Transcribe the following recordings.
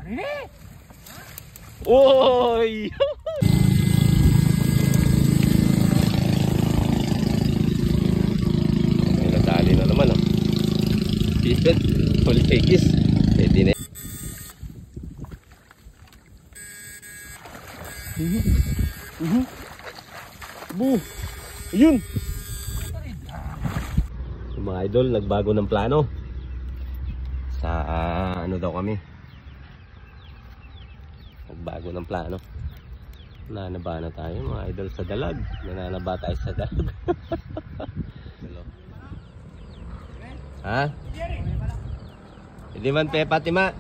Oy! May nadali na naman oh. Yan, huligis. Pwede na. Ayun! Mga idol, nagbago ng plano. Sa ano daw kami? Nagbago ng plano. Nanaba na tayo mga idol sa dalag. Nananaba tayo sa dalag. Ha? Hindi man pe Fatima.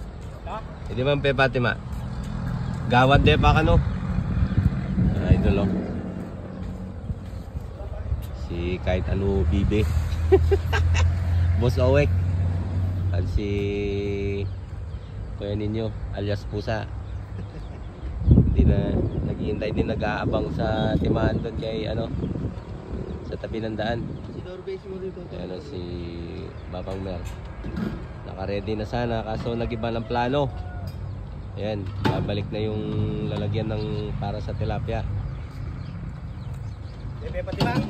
Hindi man pe Fatima. Gawad de pa kano. Idol oh. Si kahit ano bibe. Boss Owek. At si Kuya Ninyo alias Pusa. Hindi na naghihintay din, nag-aabang sa timahan doon kay ano sa tabi ng daan. Ayan si Babang Mer. Naka-ready na sana kaso nag-iba ng plano. Ayan, babalik na yung lalagyan ng para sa tilapia. Debe pati bang?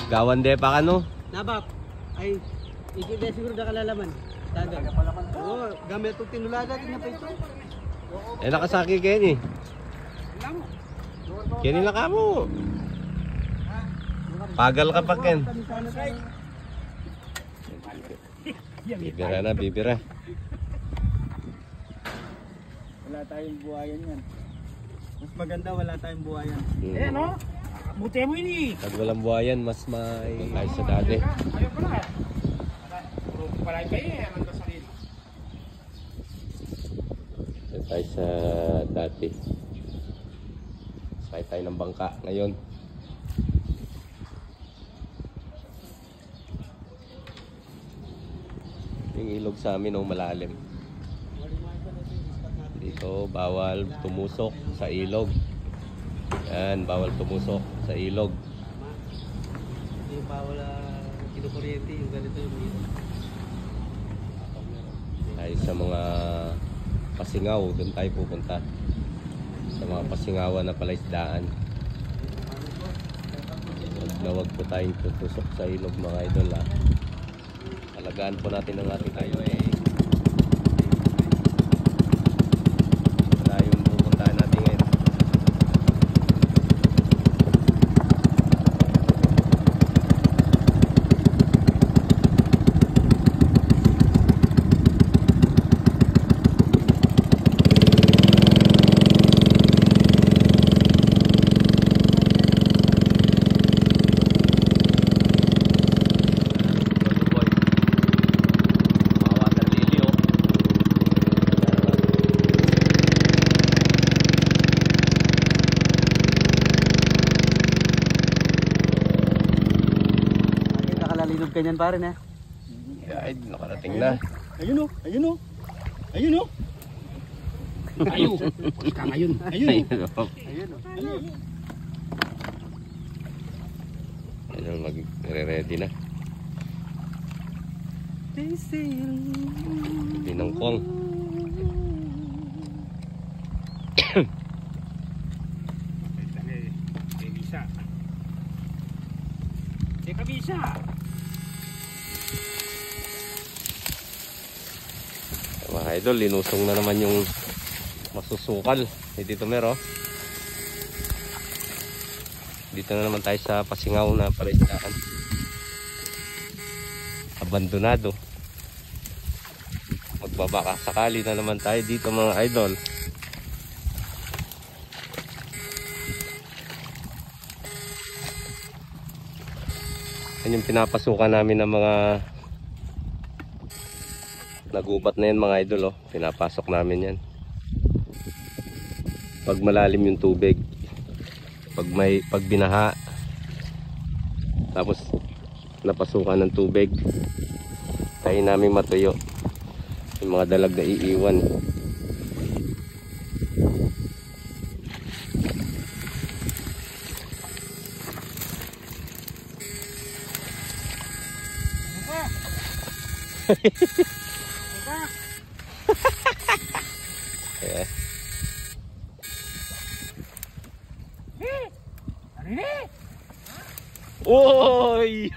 Gawan de pa kano? Nabap. Ay, ikide siguro na kalalaman. Dagat. Oo, gamit itong tinulaga din na pa ito. Eh nakasaki Kenny. Kenny na ka mo. Pagal ka pa Ken. Bibira na, bibira. Wala tayong buhayan yan. Mas maganda wala tayong buhayan. Eh no? Buti mo ini. Pag walang buhayan, mas may ayos sa dati. Ayaw pala. Palay kayo eh, ang kasalin. Ito tayo sa dati. Sakay tayo ng bangka ngayon. Yung ilog sa amin malalim. Dito bawal tumusok sa ilog. Yan, bawal tumusok sa ilog. Yung bawal kinukuryente, yung ganito yung ilog. Tayo sa mga pasingaw, doon tayo pupunta. Sa mga pasingawan na palaisdaan. Huwag po tayong tutusok sa ilog mga idol ha. Alagaan po natin ang ating tayo eh. Wala yung pupuntahan natin ngayon. Ganyan pa rin eh. Ay, nakarating na. Ayun o, ayun o. Ayun o. Ayun. Push ka ngayon. Ayun o. Ayun o. Ayun, mag-ready na. Binangkong. Bisa. Teka bisa. Mga idol, linusong na naman yung masusukal ni Tito Mer oh. Dito na naman tayo sa pasingaw na palaisdaan. Abandonado. Magbabaka sakali na naman tayo dito mga idol. Yan yung pinapasukan namin ng mga nagubat na yan mga idol oh. Pinapasok namin yan pag malalim yung tubig, pag binaha tapos napasukan ng tubig, tayo namin matuyo yung mga dalag na iiwan. Ayan. Uy!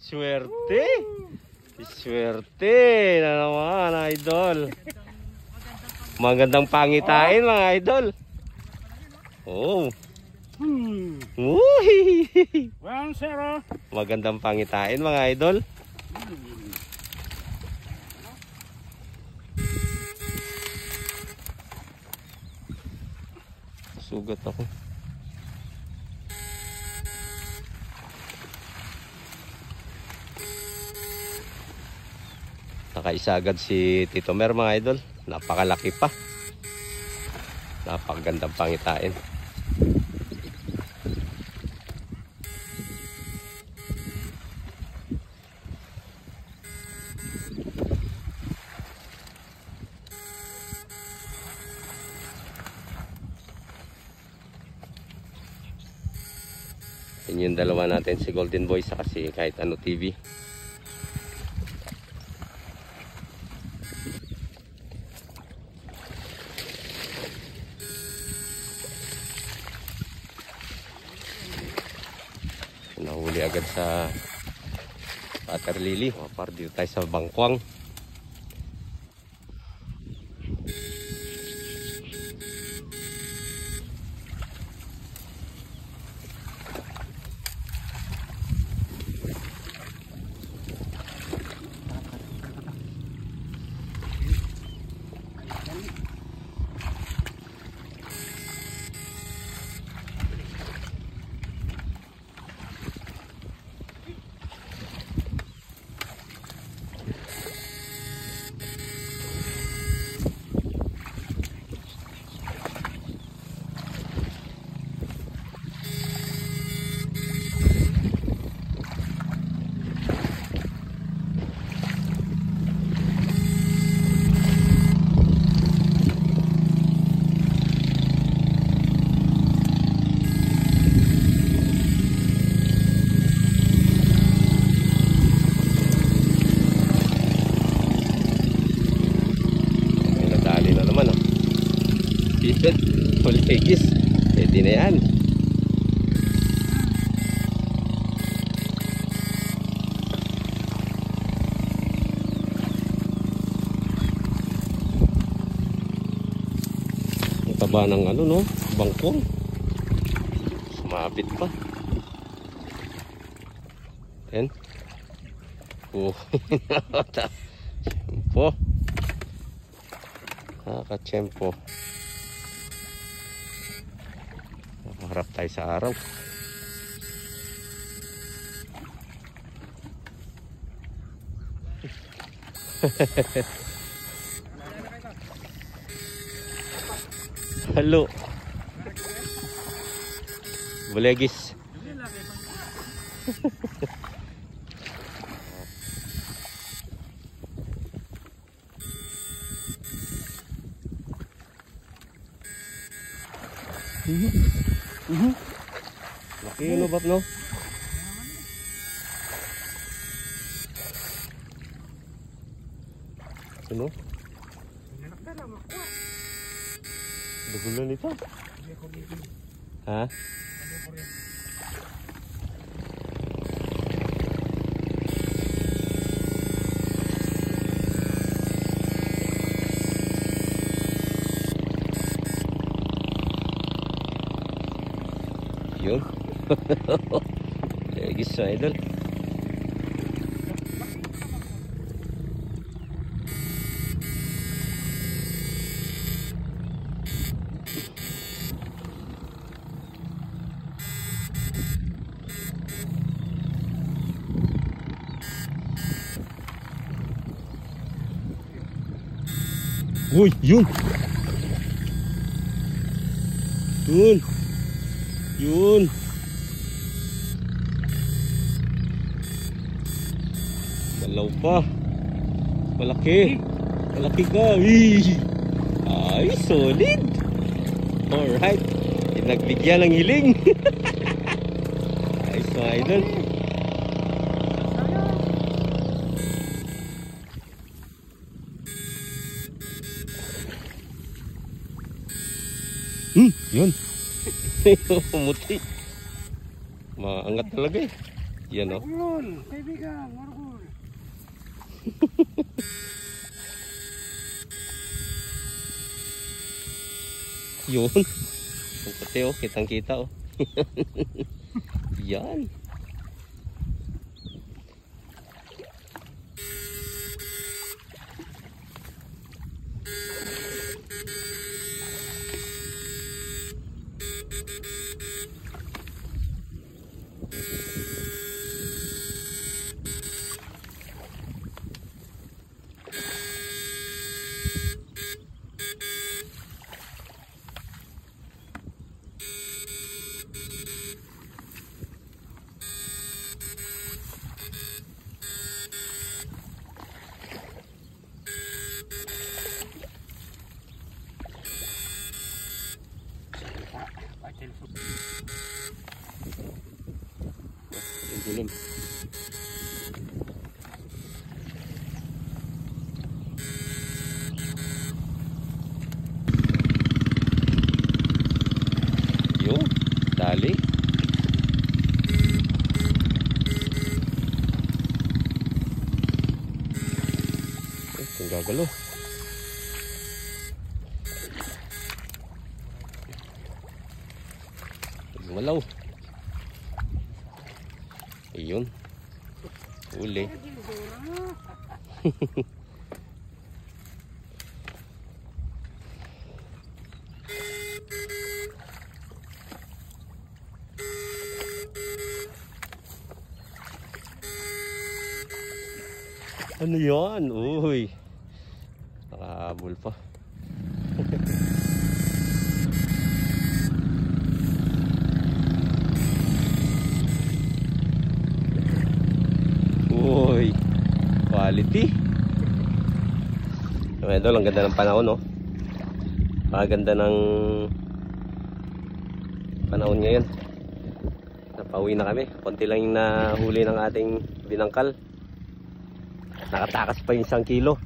Swerte! Swerte na naman, idol. Magandang pangitain, mga idol. Oh. Uy! 1-0. Magandang pangitain, mga idol. Sugat ako. Nakaisa agad si Tito Mer, mga idol. Napakalaki pa. Napakagandang pangitain. Yun yung dalawa natin, si Golden Boy sa kasi kahit ano TV. Nahuli agad sa water lily. Para dito tayo sa bangkwang. Huligis, pwede na yan. Ang taba ng ano, no? Bangkong. Sumabit pa. Yan. Oh. Tiyempo. Nakaka-tiyempo. Harap tayo sa araw. Halo. Bulegis. Laki yung lubat, no? Ano? Dugulan ito. Ha? Yun. Legis sa idol. Uy, yun. Yun. Yun. Dalaw pa. Malaki. Malaki ka. Ay, solid. Alright. Pinagbigyan ng hiling. Ayos mga idol. Yun. Umuti. Maangat talaga eh. Yan o. Margul, kaibigan, Margul. Yun. Ang puti oh, kitang kita oh. Yan. Ang dilim. Yun, dali. Ang gagalo. Malaw. Ayun. Uli. Ano yan? Uy. Nakahabol pa. Uy. Quality. Idol, ang ganda ng panahon, no? Maganda ng panahon ngayon. Napauwi na kami. Konti lang yung nahuli ng ating binangkal. Nakatakas pa yung 1 kilo.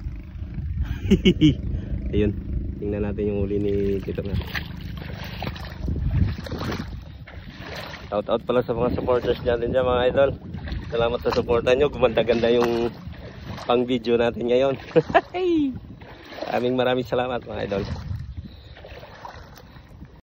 Ayun. Tingnan natin yung huli ni Tito nga. Shout out pala sa mga supporters natin dyan, mga idol. Salamat sa supportan nyo. Gumanda-ganda yung pang video natin ngayon. Maraming salamat, mga idol.